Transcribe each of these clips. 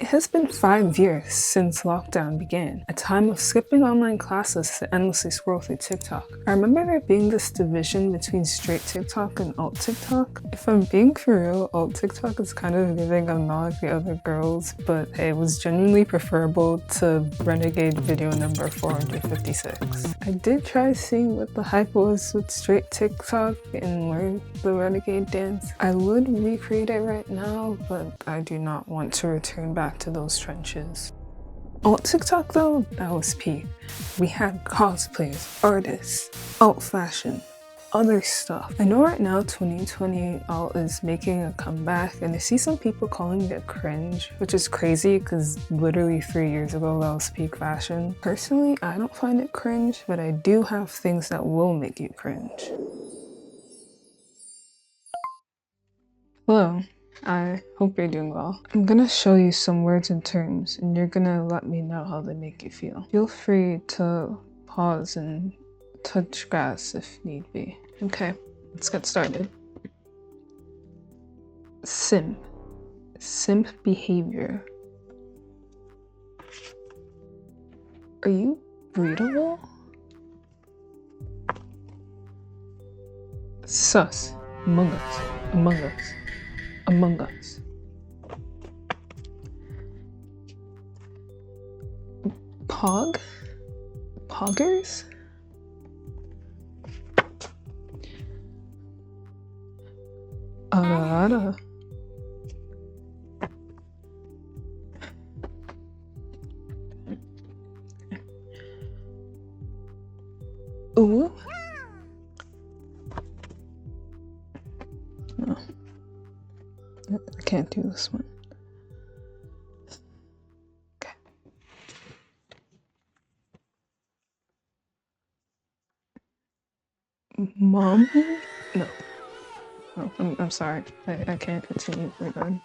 has been 5 years since lockdown began, a time of skipping online classes to endlessly scroll through TikTok. I remember there being this division between straight TikTok and alt TikTok. If I'm being for real, alt TikTok is kind of giving I'm not like the other girls, but it was genuinely preferable to Renegade video number 456. I did try seeing what the hype was with straight TikTok and learn the Renegade dance. I would recreate it right now, but I do not want to return back to those trenches. Alt TikTok though, that was peak. We had cosplayers, artists, alt fashion, other stuff. I know right now 2020 alt is making a comeback and I see some people calling it cringe, which is crazy because literally 3 years ago that was peak fashion. Personally, I don't find it cringe, but I do have things that will make you cringe. Hello. I hope you're doing well. I'm gonna show you some words and terms and you're gonna let me know how they make you feel. Feel free to pause and touch grass if need be. Okay, let's get started. Simp. Simp behavior. Are you breedable? Sus. Among Us. Among Us. Among Us. Pog? Poggers? Ada. Ooh. No. I can't do this one. Okay. Mom? No. Oh, I'm sorry. I can't continue. We're done.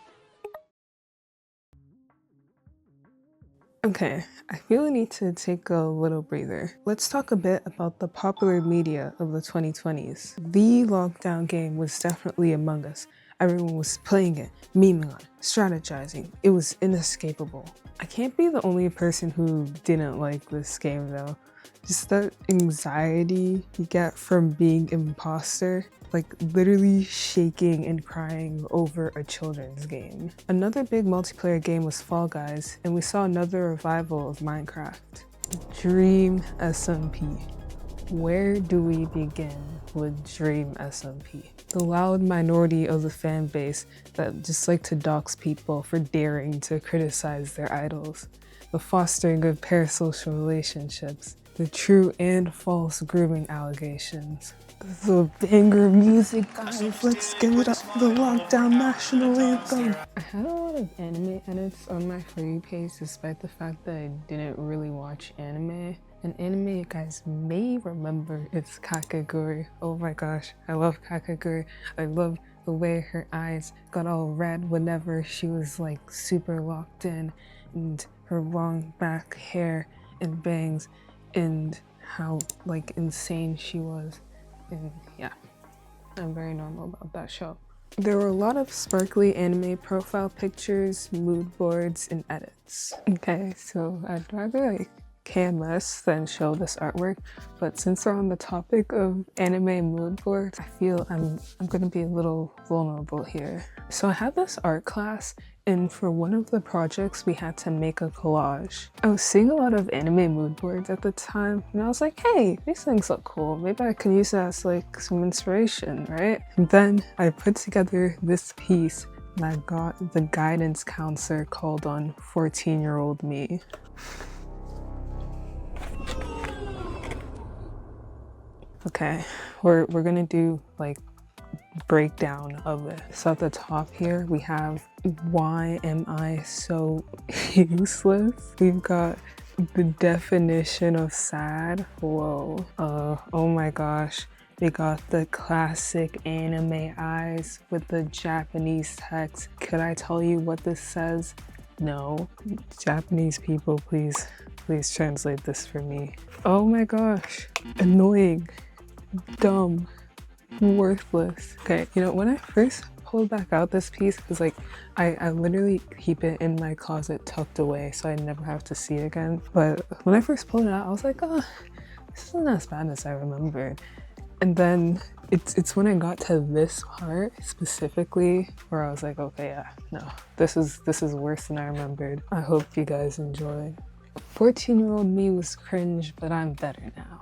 Okay, I feel I need to take a little breather. Let's talk a bit about the popular media of the 2020s. The lockdown game was definitely Among Us. Everyone was playing it, memeing on it, strategizing. It was inescapable. I can't be the only person who didn't like this game though. Just that anxiety you get from being imposter, like literally shaking and crying over a children's game. Another big multiplayer game was Fall Guys, and we saw another revival of Minecraft. Dream SMP. Where do we begin with Dream SMP? The loud minority of the fan base that just like to dox people for daring to criticize their idols. The fostering of parasocial relationships. The true and false grooming allegations. The banger music, guys. Let's give it up for the lockdown national anthem. I had a lot of anime edits on my For You page despite the fact that I didn't really watch anime. An anime you guys may remember is Kakegurui. Oh my gosh, I love Kakegurui. I love the way her eyes got all red whenever she was like super locked in, and her long back hair and bangs, and how like insane she was. And yeah, I'm very normal about that show. There were a lot of sparkly anime profile pictures, mood boards, and edits. Okay, so I'd rather like KMS than show this artwork, but since we're on the topic of anime mood boards, I feel I'm gonna be a little vulnerable here. So I had this art class, and for one of the projects we had to make a collage. I was seeing a lot of anime mood boards at the time, and I was like, hey, these things look cool. Maybe I can use that as like some inspiration, right? And then I put together this piece and I got the guidance counselor called on 14-year-old me. Okay, we're gonna do like breakdown of it. So at the top here we have why am I so useless? We've got the definition of sad. Whoa. Oh my gosh. We got the classic anime eyes with the Japanese text. Could I tell you what this says? No. Japanese people, please translate this for me. Oh my gosh. Annoying. Dumb. Worthless. Okay, you know, when I first pulled back out this piece because like I literally keep it in my closet tucked away so I never have to see it again. But when I first pulled it out, I was like, oh, this isn't as bad as I remembered. And then it's when I got to this part specifically where I was like, okay, yeah, no, this is worse than I remembered. I hope you guys enjoy. 14-year-old me was cringe, but I'm better now.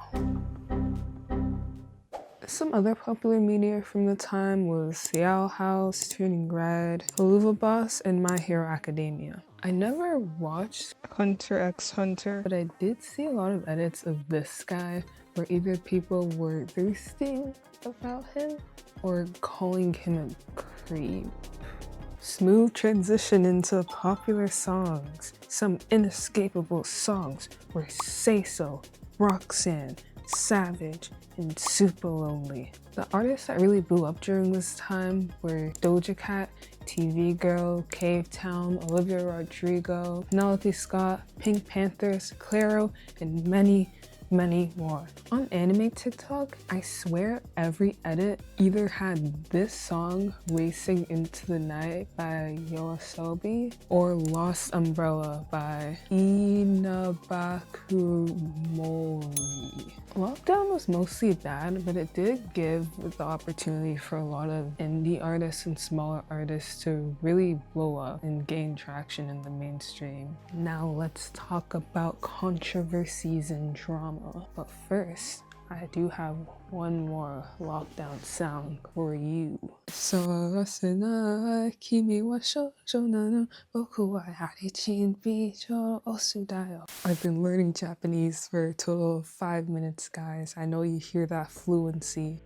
Some other popular media from the time was The Owl House, Turning Red, Helluva Boss, and My Hero Academia. I never watched Hunter x Hunter, but I did see a lot of edits of this guy where either people were thirsting about him or calling him a creep. Smooth transition into popular songs. Some inescapable songs were Say So, Roxanne, Savage, and Super Lonely. The artists that really blew up during this time were Doja Cat, TV Girl, Cave Town, Olivia Rodrigo, Penelope Scott, Pink Panthers, Clairo, and many more. On anime TikTok, I swear every edit either had this song, Racing Into the Night by Yoasobi, or Lost Umbrella by Inabakumori. Lockdown was mostly bad, but it did give the opportunity for a lot of indie artists and smaller artists to really blow up and gain traction in the mainstream. Now let's talk about controversies and drama. But first, I do have one more lockdown sound for you. I've been learning Japanese for a total of 5 minutes, guys. I know you hear that fluency.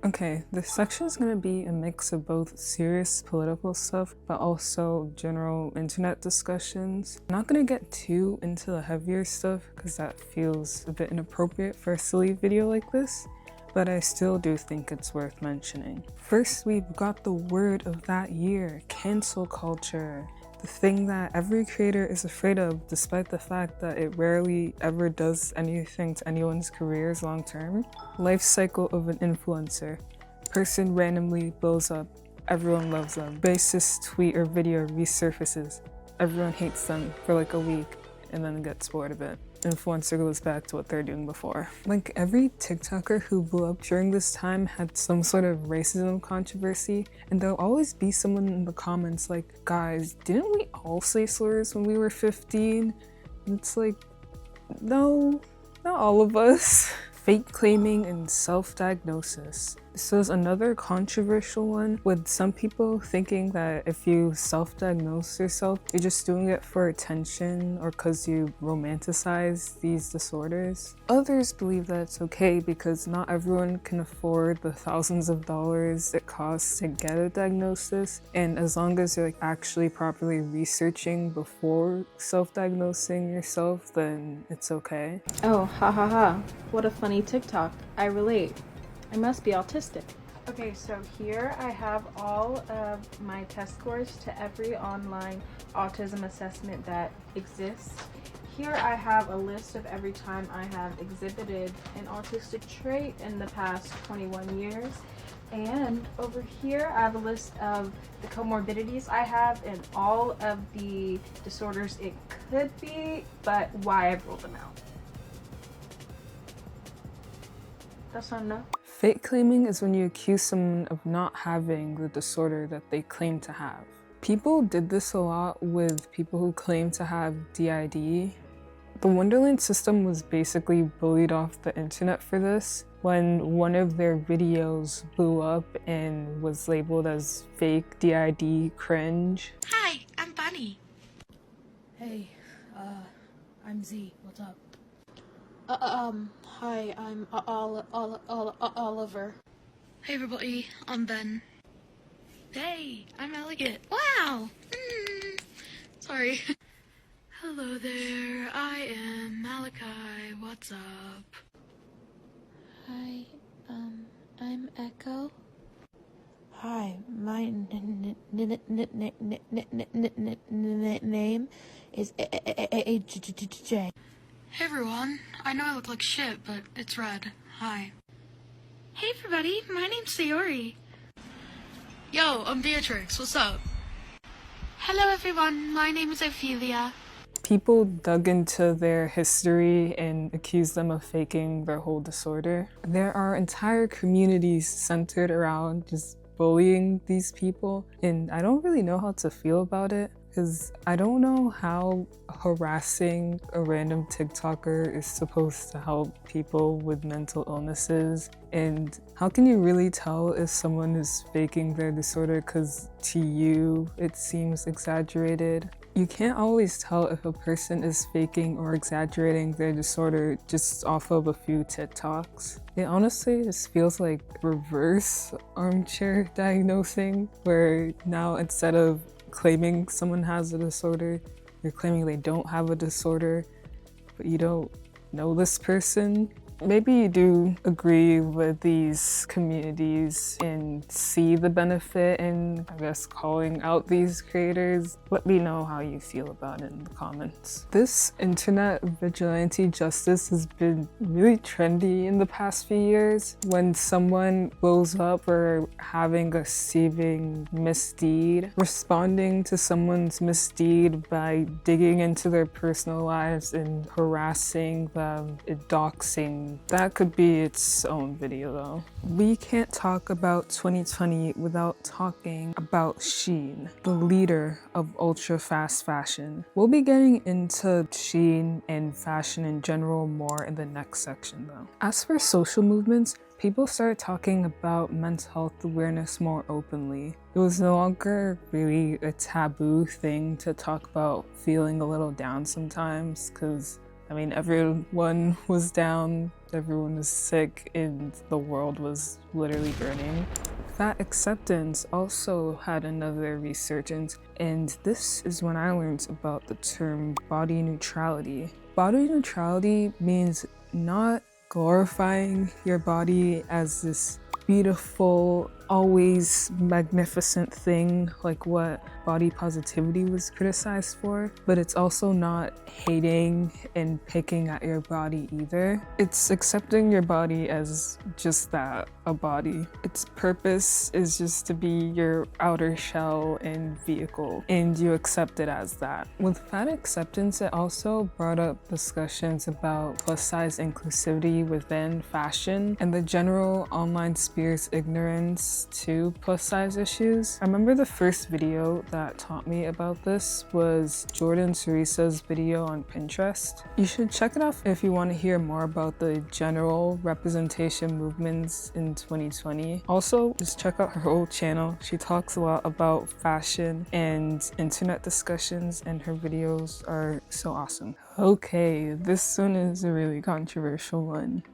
Okay, this section is going to be a mix of both serious political stuff, but also general internet discussions. I'm not going to get too into the heavier stuff because that feels a bit inappropriate for a silly video like this, but I still do think it's worth mentioning. First, we've got the word of that year, cancel culture. The thing that every creator is afraid of, despite the fact that it rarely ever does anything to anyone's careers long term. Life cycle of an influencer. Person randomly blows up, everyone loves them. Bassist tweet or video resurfaces, everyone hates them for like a week and then gets bored of it. Influencer goes back to what they're doing before. Like every TikToker who blew up during this time had some sort of racism controversy, and there'll always be someone in the comments like, guys, didn't we all say slurs when we were 15? And it's like, no, not all of us. Fake claiming and self-diagnosis. This is another controversial one, with some people thinking that if you self-diagnose yourself, you're just doing it for attention or because you romanticize these disorders. Others believe that it's okay because not everyone can afford the thousands of dollars it costs to get a diagnosis, and as long as you're like actually properly researching before self-diagnosing yourself, then it's okay. Oh, ha ha ha. What a funny TikTok. I relate. I must be autistic. Okay, so here I have all of my test scores to every online autism assessment that exists. Here I have a list of every time I have exhibited an autistic trait in the past 21 years. And over here I have a list of the comorbidities I have and all of the disorders it could be, but why I've ruled them out. That's not enough. Fake claiming is when you accuse someone of not having the disorder that they claim to have. People did this a lot with people who claim to have DID. The Wonderland system was basically bullied off the internet for this when one of their videos blew up and was labeled as fake DID cringe. Hi, I'm Bunny. Hey, I'm Z. What's up? Hi, I'm Oliver. Hey everybody, I'm Ben. Hey, I'm Elegant. Wow! Sorry. Hello there, I am Malachi. What's up? Hi, I'm Echo. Hi, my name is AJ. Hey everyone, I know I look like shit, but it's red. Hi. Hey everybody, my name's Sayori. Yo, I'm Beatrix. What's up? Hello, everyone. My name is Ophelia. People dug into their history and accused them of faking their whole disorder. There are entire communities centered around just bullying these people, and I don't really know how to feel about it because I don't know how harassing a random TikToker is supposed to help people with mental illnesses. And how can you really tell if someone is faking their disorder because to you it seems exaggerated? You can't always tell if a person is faking or exaggerating their disorder just off of a few TikToks. It honestly just feels like reverse armchair diagnosing, where now instead of claiming someone has a disorder, you're claiming they don't have a disorder, but you don't know this person. Maybe you do agree with these communities and see the benefit in, I guess, calling out these creators. Let me know how you feel about it in the comments. This internet vigilante justice has been really trendy in the past few years. When someone blows up or having a seeming misdeed, responding to someone's misdeed by digging into their personal lives and harassing them and doxing. That could be its own video though. We can't talk about 2020 without talking about Shein, the leader of ultra fast fashion. We'll be getting into Shein and fashion in general more in the next section though. As for social movements, people started talking about mental health awareness more openly. It was no longer really a taboo thing to talk about feeling a little down sometimes, because I mean, everyone was down, everyone was sick, and the world was literally burning. That acceptance also had another resurgence, and this is when I learned about the term body neutrality. Body neutrality means not glorifying your body as this beautiful, always magnificent thing like what body positivity was criticized for, but it's also not hating and picking at your body either. It's accepting your body as just that, a body. Its purpose is just to be your outer shell and vehicle, and you accept it as that. With that acceptance, it also brought up discussions about plus size inclusivity within fashion and the general online sphere's ignorance to plus size issues. I remember the first video that taught me about this was Jordan Teresa's video on Pinterest. You should check it out if you want to hear more about the general representation movements in 2020. Also, just check out her old channel. She talks a lot about fashion and internet discussions, and her videos are so awesome. Okay, this one is a really controversial one.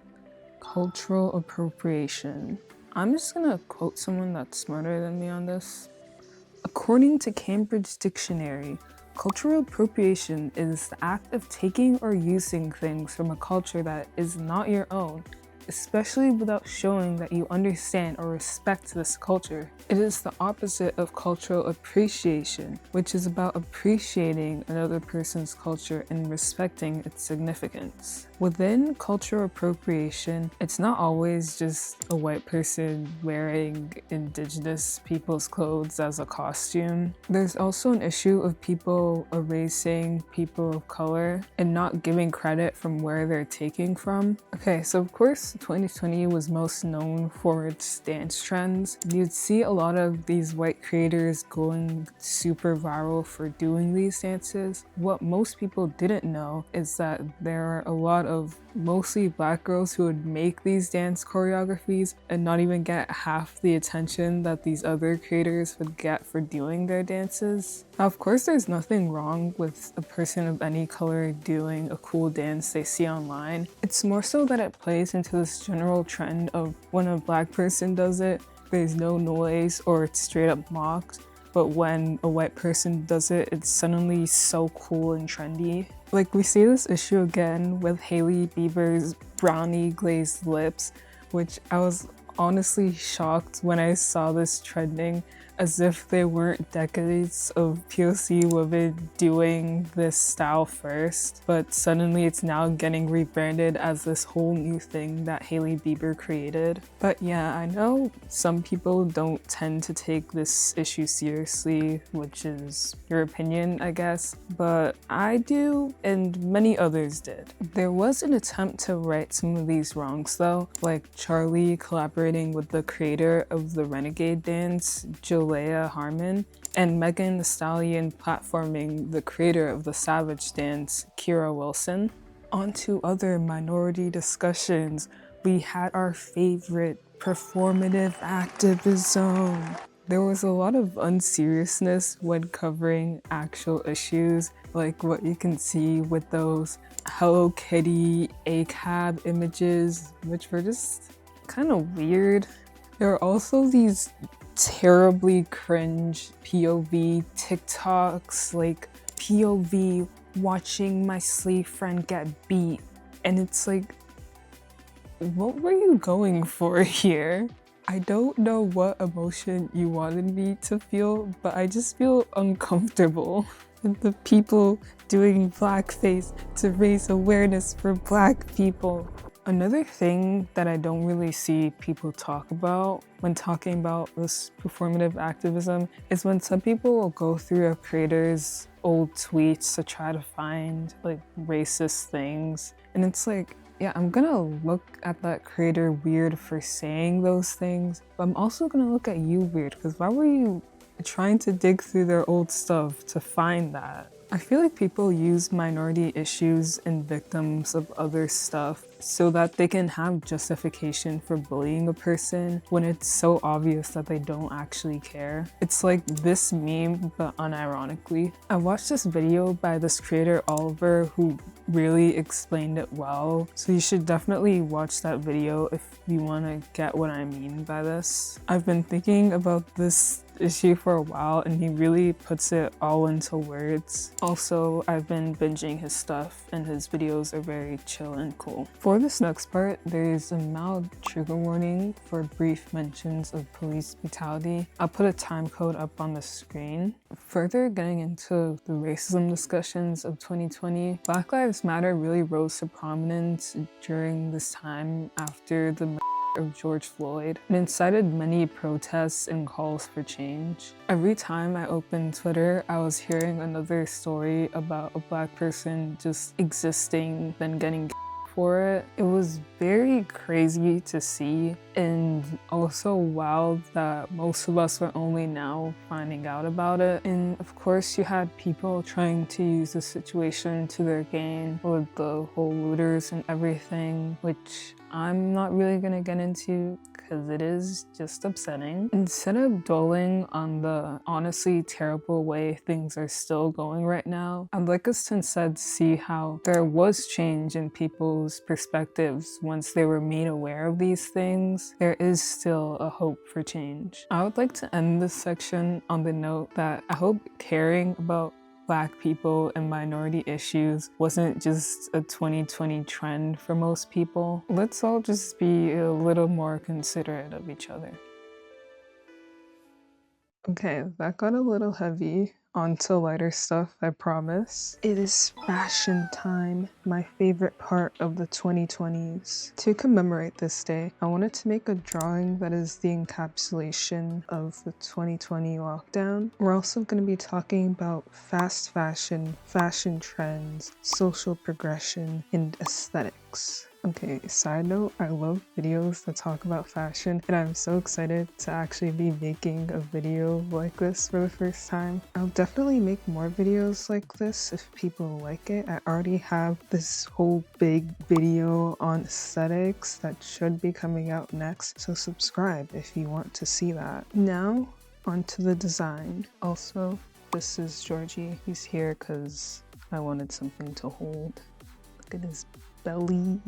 Cultural appropriation. I'm just gonna quote someone that's smarter than me on this. According to Cambridge Dictionary, cultural appropriation is the act of taking or using things from a culture that is not your own, especially without showing that you understand or respect this culture. It is the opposite of cultural appreciation, which is about appreciating another person's culture and respecting its significance. Within cultural appropriation, it's not always just a white person wearing indigenous people's clothes as a costume. There's also an issue of people erasing people of color and not giving credit from where they're taking from. Okay, so of course 2020 was most known for its dance trends. You'd see a lot of these white creators going super viral for doing these dances. What most people didn't know is that there are a lot of mostly black girls who would make these dance choreographies and not even get half the attention that these other creators would get for doing their dances. Now, of course, there's nothing wrong with a person of any color doing a cool dance they see online. It's more so that it plays into this general trend of when a black person does it, there's no noise or it's straight up mocked. But when a white person does it, it's suddenly so cool and trendy. Like, we see this issue again with Hailey Bieber's brownie glazed lips, which I was honestly shocked when I saw this trending. as if there weren't decades of POC women doing this style first, but suddenly it's now getting rebranded as this whole new thing that Hailey Bieber created. But yeah, I know some people don't tend to take this issue seriously, which is your opinion, I guess, but I do, and many others did. There was an attempt to right some of these wrongs though, like Charlie collaborating with the creator of the Renegade dance, Jalea Harmon, and Megan Thee Stallion platforming the creator of the Savage dance, Kira Wilson. On to other minority discussions. We had our favorite performative activism. There was a lot of unseriousness when covering actual issues, like what you can see with those Hello Kitty ACAB images, which were just kind of weird. There are also these terribly cringe POV TikToks, like POV watching my slave friend get beat, and it's like, what were you going for here? I don't know what emotion you wanted me to feel, but I just feel uncomfortable with the people doing blackface to raise awareness for Black people. Another thing that I don't really see people talk about when talking about this performative activism is when some people will go through a creator's old tweets to try to find like racist things. And it's like, yeah, I'm gonna look at that creator weird for saying those things, but I'm also gonna look at you weird, because why were you trying to dig through their old stuff to find that? I feel like people use minority issues and victims of other stuff so that they can have justification for bullying a person when it's so obvious that they don't actually care. It's like this meme, but unironically. I watched this video by this creator Oliver who really explained it well, so you should definitely watch that video if you want to get what I mean by this. I've been thinking about this issue for a while and he really puts it all into words. Also, I've been binging his stuff and his videos are very chill and cool. For this next part, there's a mild trigger warning for brief mentions of police brutality. I'll put a time code up on the screen. Further getting into the racism discussions of 2020, Black Lives Matter really rose to prominence during this time after the of George Floyd. It incited many protests and calls for change. Every time I opened Twitter, I was hearing another story about a Black person just existing, then getting for it. It was very crazy to see, and also wild that most of us were only now finding out about it. And of course you had people trying to use the situation to their gain with the whole looters and everything, which I'm not really gonna get into because it is just upsetting. Instead of dwelling on the honestly terrible way things are still going right now, I'd like us to instead see how there was change in people's perspectives once they were made aware of these things. There is still a hope for change. I would like to end this section on the note that I hope caring about Black people and minority issues wasn't just a 2020 trend for most people. Let's all just be a little more considerate of each other. Okay, that got a little heavy. On to lighter stuff, I promise. It is fashion time, my favorite part of the 2020s. To commemorate this day, I wanted to make a drawing that is the encapsulation of the 2020 lockdown. We're also going to be talking about fast fashion, fashion trends, social progression, and aesthetics. Okay, side note, I love videos that talk about fashion, and I'm so excited to actually be making a video like this for the first time. I'll definitely make more videos like this if people like it. I already have this whole big video on aesthetics that should be coming out next, so subscribe if you want to see that. Now, onto the design. Also, this is Georgie. He's here because I wanted something to hold. Look at his belly.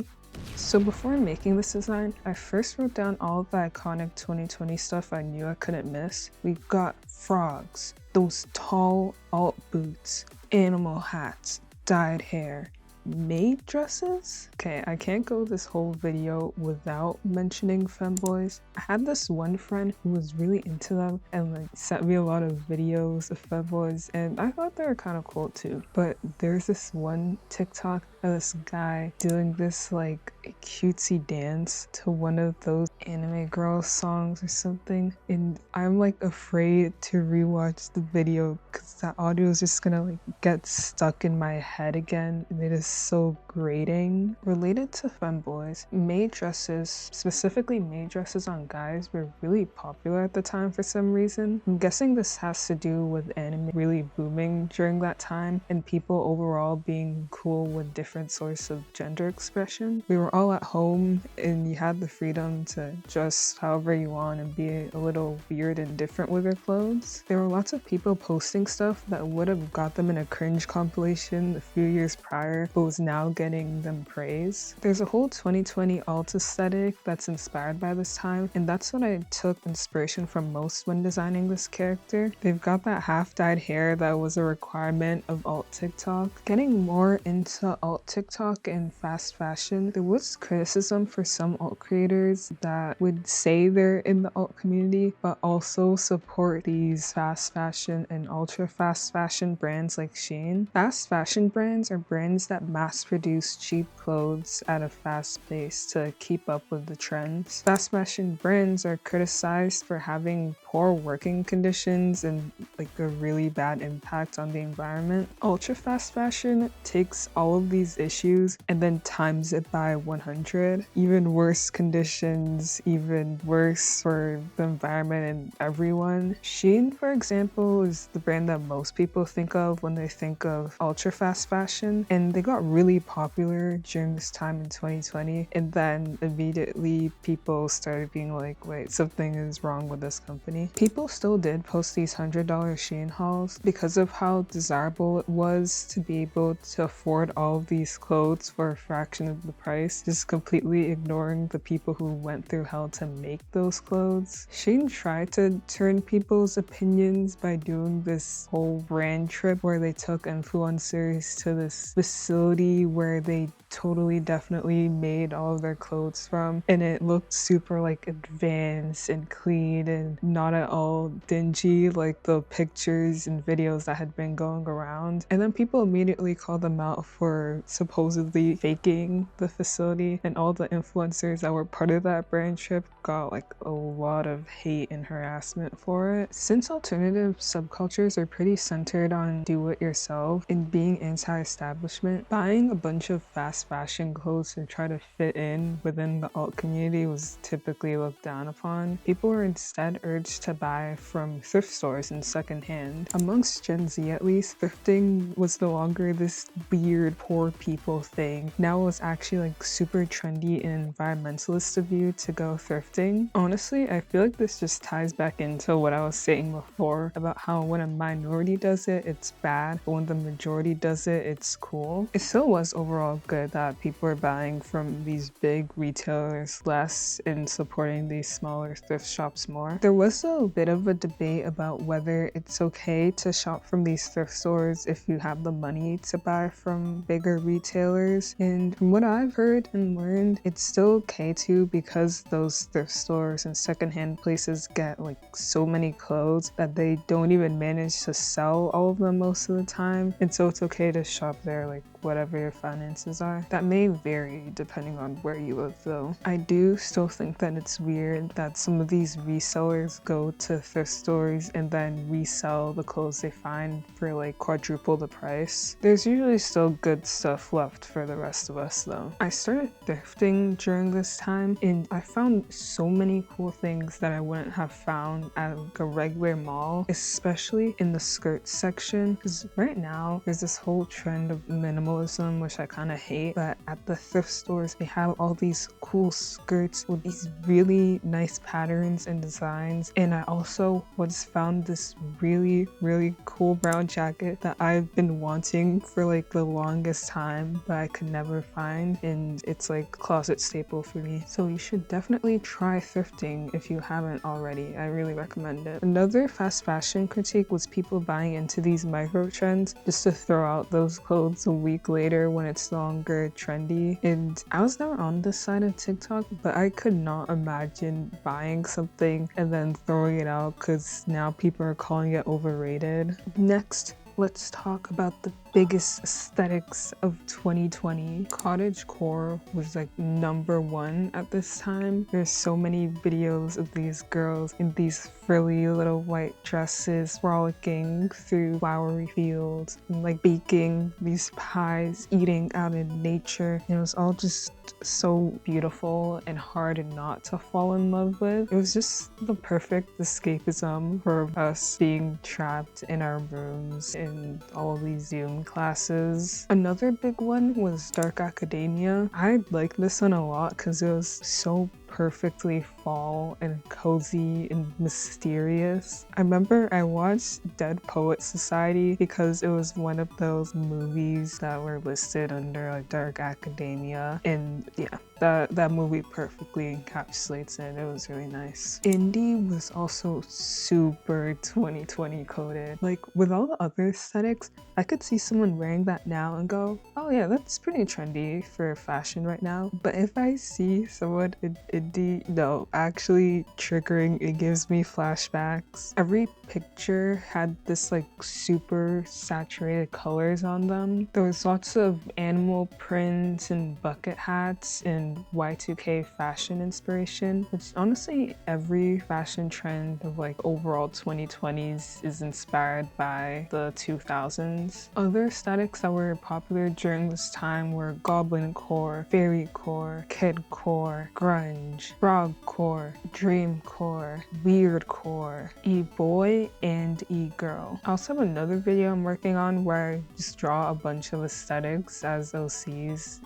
So before making this design, I first wrote down all of the iconic 2020 stuff I knew I couldn't miss. We got frogs, those tall alt boots, animal hats, dyed hair, maid dresses. Okay, I can't go this whole video without mentioning femboys. I had this one friend who was really into them and like sent me a lot of videos of femboys, and I thought they were kind of cool too. But there's this one TikTok of this guy doing this like cutesy dance to one of those anime girl songs or something, and I'm like afraid to rewatch the video because that audio is just gonna like get stuck in my head again, and it is so grating. Related to femboys, maid dresses, specifically maid dresses on guys, were really popular at the time for some reason. I'm guessing this has to do with anime really booming during that time and people overall being cool with different sorts of gender expression. We were all at home and you had the freedom to dress however you want and be a little weird and different with your clothes. There were lots of people posting stuff that would have got them in a cringe compilation a few years prior, but was now getting them praise. There's a whole 2020 alt aesthetic that's inspired by this time, and that's what I took inspiration from most when designing this character. They've got that half-dyed hair that was a requirement of alt TikTok. Getting more into alt TikTok and fast fashion, there was criticism for some alt creators that would say they're in the alt community, but also support these fast fashion and ultra fast fashion brands like Shein. Fast fashion brands are brands that mass produce cheap clothes at a fast pace to keep up with the trends. Fast fashion brands are criticized for having poor working conditions and like a really bad impact on the environment. Ultra fast fashion takes all of these issues and then times it by 100. Even worse conditions, even worse for the environment and everyone. Shein, for example, is the brand that most people think of when they think of ultra fast fashion, and they got really popular during this time in 2020, and then immediately people started being like, wait, something is wrong with this company. People still did post these $100 Shein hauls because of how desirable it was to be able to afford all of these clothes for a fraction of the price, just completely ignoring the people who went through hell to make those clothes. Shein tried to turn people's opinions by doing this whole brand trip where they took influencers to this facility where they totally definitely made all of their clothes from, and it looked super like advanced and clean and not at all dingy like the pictures and videos that had been going around. And then people immediately called them out for supposedly faking the facility, and all the influencers that were part of that brand trip got like a lot of hate and harassment for it. Since alternative subcultures are pretty centered on do it yourself and being anti-establishment, buying a bunch of fast fashion clothes to try to fit in within the alt community was typically looked down upon. People were instead urged to buy from thrift stores and secondhand. Amongst Gen Z at least, thrifting was no longer this weird poor people thing. Now it was actually like super trendy and environmentalist of you to go thrifting. Honestly, I feel like this just ties back into what I was saying before about how when a minority does it, it's bad, but when the majority does it, it's cool. It still was overall good that people are buying from these big retailers less and supporting these smaller thrift shops more. There was a bit of a debate about whether it's okay to shop from these thrift stores if you have the money to buy from bigger retailers, and from what I've heard and learned, it's still okay to, because those thrift stores and secondhand places get like so many clothes that they don't even manage to sell all of them most of the time, and so it's okay to shop there like whatever your finances are. That may vary depending on where you live though. I do still think that it's weird that some of these resellers go to thrift stores and then resell the clothes they find for like quadruple the price. There's usually still good stuff left for the rest of us though. I started thrifting during this time and I found so many cool things that I wouldn't have found at like a regular mall, especially in the skirt section, because right now there's this whole trend of minimalism, which I kind of hate, but at the thrift stores they have all these cool skirts with these really nice patterns and designs, And I also once found this really cool brown jacket that I've been wanting for like the longest time, but I could never find, and it's like a closet staple for me. So you should definitely try thrifting if you haven't already. I really recommend it. Another fast fashion critique was people buying into these micro trends just to throw out those clothes a week later when it's no longer trendy. And I was never on this side of TikTok, but I could not imagine buying something and then throwing it out because now people are calling it overrated. Next, let's talk about the biggest aesthetics of 2020. Cottagecore was like #1 at this time. There's so many videos of these girls in these frilly little white dresses frolicking through flowery fields and like baking these pies, eating out in nature. It was all just so beautiful and hard not to fall in love with. It was just the perfect escapism for us being trapped in our rooms in all of these Zoom classes. Another big one was Dark Academia. I liked this one a lot because it was so perfectly fall and cozy and mysterious. I remember I watched Dead Poet Society because it was one of those movies that were listed under like Dark Academia, and yeah, that movie perfectly encapsulates it. It was really nice. Indie was also super 2020 coded. Like with all the other aesthetics, I could see someone wearing that now and go, oh yeah, that's pretty trendy for fashion right now. But if I see someone in indie, no, actually triggering, it gives me flashbacks. Every picture had this like super saturated colors on them. There was lots of animal prints and bucket hats and Y2K fashion inspiration, which honestly every fashion trend of like overall 2020s is inspired by the 2000s. Other aesthetics that were popular during this time were goblin core, fairy core, kid core, grunge, frog core, dream core, weird core, e-boy, and e-girl. I also have another video I'm working on where I just draw a bunch of aesthetics as OCs.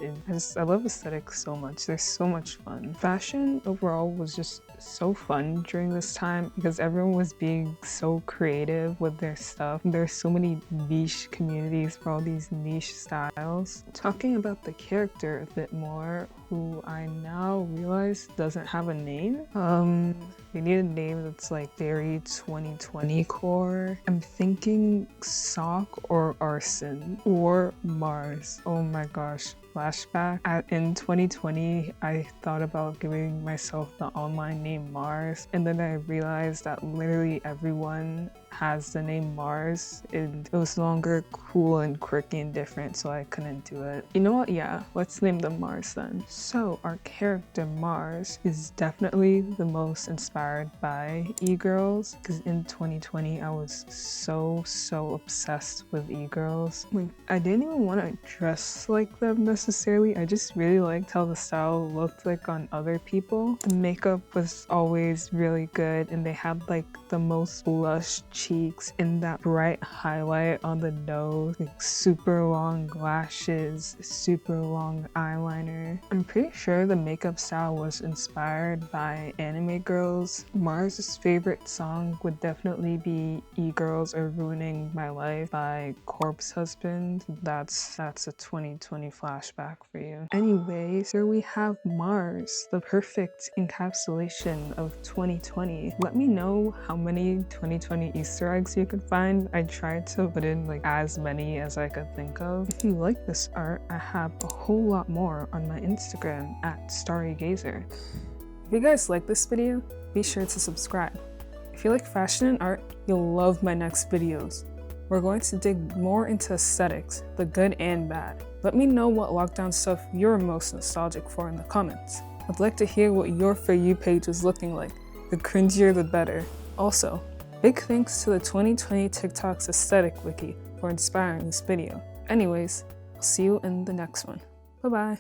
I love aesthetics so much. They're so much fun. Fashion overall was just so fun during this time because everyone was being so creative with their stuff. There's so many niche communities for all these niche styles. Talking about the character a bit more, who I now realize doesn't have a name. We need a name that's like very 2020 core. I'm thinking Sock or Arson or Mars. Oh my gosh. Flashback. In 2020, I thought about giving myself the online name Mars, and then I realized that literally everyone has the name Mars, and it was no longer cool and quirky and different, so I couldn't do it. You know what? Yeah, let's name them Mars then. So our character Mars is definitely the most inspired by e-girls, because in 2020 I was so obsessed with e-girls. Like, I didn't even want to dress like them necessarily. I just really liked how the style looked like on other people. The makeup was always really good, and they had like the most lush cheeks and that bright highlight on the nose, like super long lashes, super long eyeliner. I'm pretty sure the makeup style was inspired by anime girls. Mars' favorite song would definitely be E-Girls Are Ruining My Life by Corpse Husband. That's a 2020 flashback for you. Anyways, here we have Mars, the perfect encapsulation of 2020. Let me know how many 2020 Easter eggs you could find. I tried to put in like as many as I could think of. If you like this art, I have a whole lot more on my Instagram at stariegazer. If you guys like this video, be sure to subscribe. If you like fashion and art, you'll love my next videos. We're going to dig more into aesthetics, the good and bad. Let me know what lockdown stuff you're most nostalgic for in the comments. I'd like to hear what your For You page is looking like. The cringier the better. Also, big thanks to the 2020 TikTok's aesthetic wiki for inspiring this video. Anyways, I'll see you in the next one. Bye bye.